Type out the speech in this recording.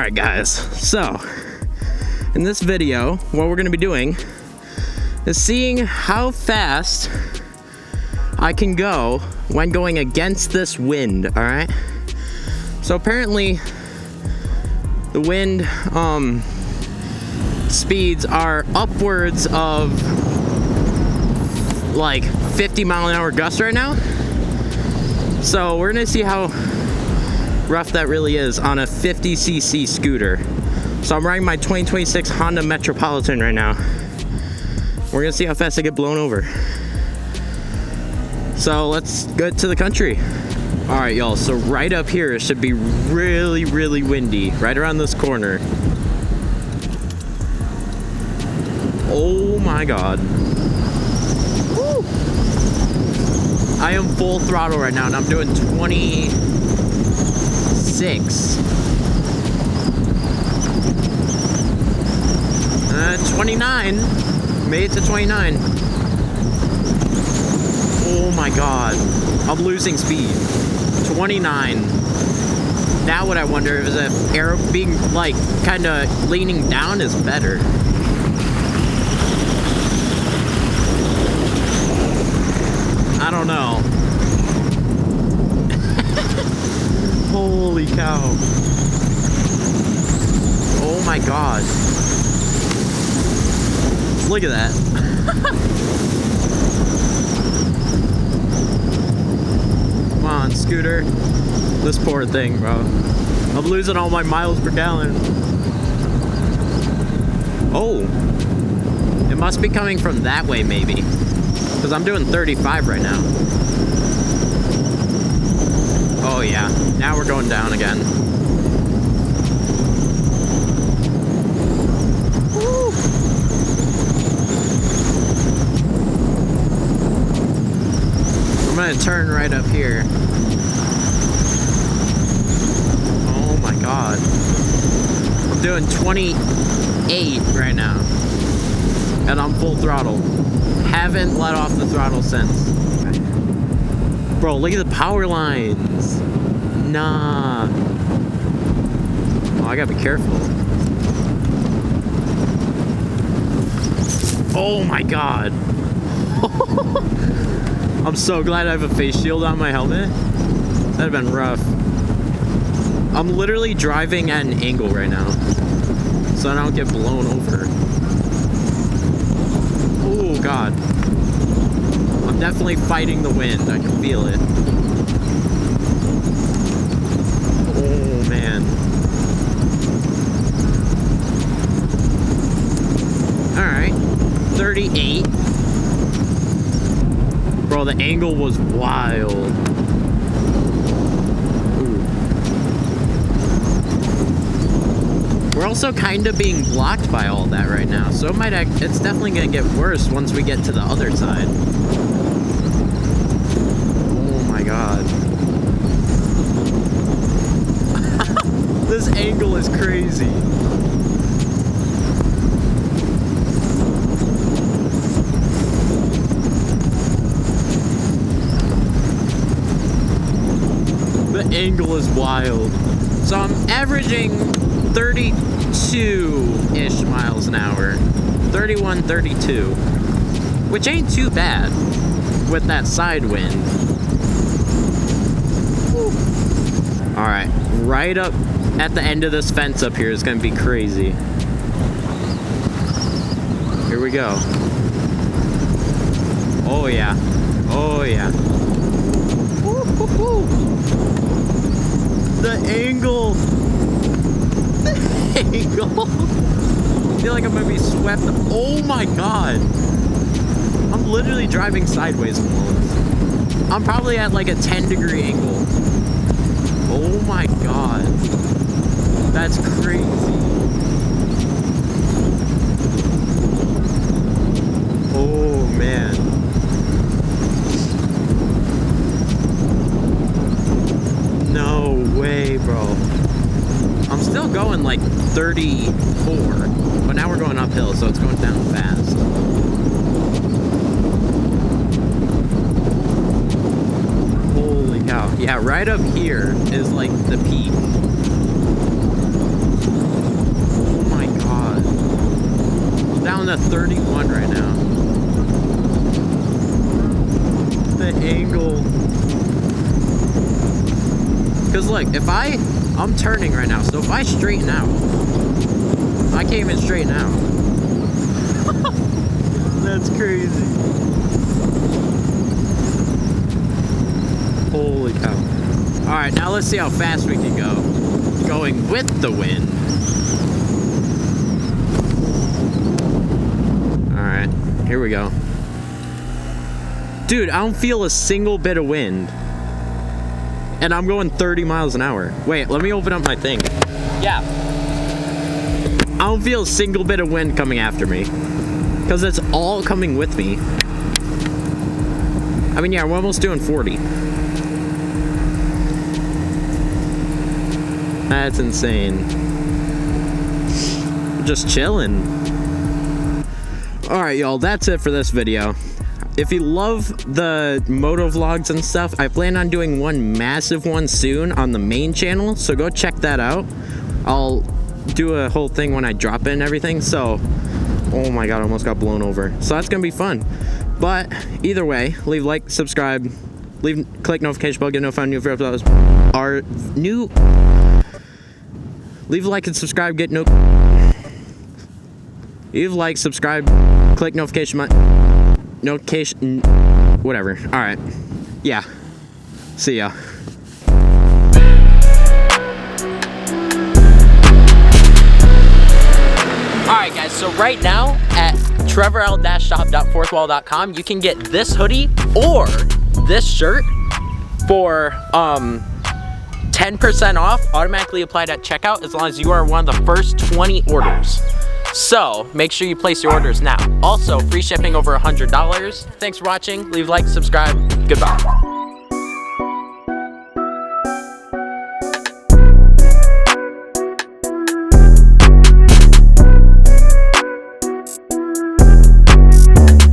Alright guys, so in this video what we're going to be doing is seeing how fast I can go when going against this wind. Alright, so apparently the wind speeds are upwards of like 50-mile-an-hour gusts right now. So we're gonna see how rough that really is on a 50cc scooter. So I'm riding my 2026 Honda Metropolitan right now. We're gonna see how fast I get blown over. So let's get to the country. All right, y'all, so right up here it should be really, really windy, right around this corner. Oh my God. Woo. I am full throttle right now and I'm doing 26. 29. Made it to 29. Oh my God. I'm losing speed. 29. Now what I wonder is if air being like kind of leaning down is better. I don't know. Holy cow. Oh my God. Look at that. Come on, scooter. This poor thing, bro. I'm losing all my miles per gallon. Oh. It must be coming from that way, maybe. Because I'm doing 35 right now. Oh yeah, now we're going down again. Woo. I'm gonna turn right up here. Oh my God. I'm doing 28 right now. And I'm full throttle. Haven't let off the throttle since. Bro, look at the power lines. Nah. Oh, I gotta be careful. Oh my God. I'm so glad I have a face shield on my helmet. That'd have been rough. I'm literally driving at an angle right now, so I don't get blown over. Oh God. I'm definitely fighting the wind. I can feel it. Oh man. Alright. 38. Bro, the angle was wild. Ooh. We're also kind of being blocked by all that right now, so it's definitely gonna get worse once we get to the other side. Oh my God. This angle is crazy. The angle is wild. So I'm averaging 32-ish miles an hour. 31, 32. Which ain't too bad with that side wind. Alright, right up at the end of this fence up here is gonna be crazy. Here we go. Oh yeah. Oh yeah. Woo-hoo-hoo. The angle. The angle. I feel like I'm gonna be swept. Oh my God. I'm literally driving sideways almost. I'm probably at like a 10-degree angle. Oh my God. That's crazy. Oh man. No way, bro. I'm still going like 34, but now we're going uphill, so it's going down fast. Holy cow. Yeah, right up here is like the peak. going to 31 right now. The angle. Because look, if I'm turning right now, so if I straighten out, I can't even straighten out. That's crazy. Holy cow. All right, now let's see how fast we can go. Going with the wind. All right, here we go. Dude, I don't feel a single bit of wind. And I'm going 30 miles an hour. Wait, let me open up my thing. Yeah. I don't feel a single bit of wind coming after me. Because it's all coming with me. I mean, yeah, we're almost doing 40. That's insane. Just chilling. Alright, y'all, that's it for this video. If you love the moto vlogs and stuff, I plan on doing one massive one soon on the main channel, so go check that out. I'll do a whole thing when I drop it and everything, so oh my god, I almost got blown over. So that's gonna be fun. But either way, leave like, subscribe, click notification bell, get notified new videos are new. Leave a like and subscribe, leave a like, subscribe, click notification whatever. All right, yeah, see ya. All right, guys, so right now at trevorl-shop.fourthwall.com you can get this hoodie or this shirt for 10% off, automatically applied at checkout as long as you are one of the first 20 orders. So make sure you place your orders now. Also, free shipping over $100. Thanks for watching. Leave a like, subscribe. Goodbye.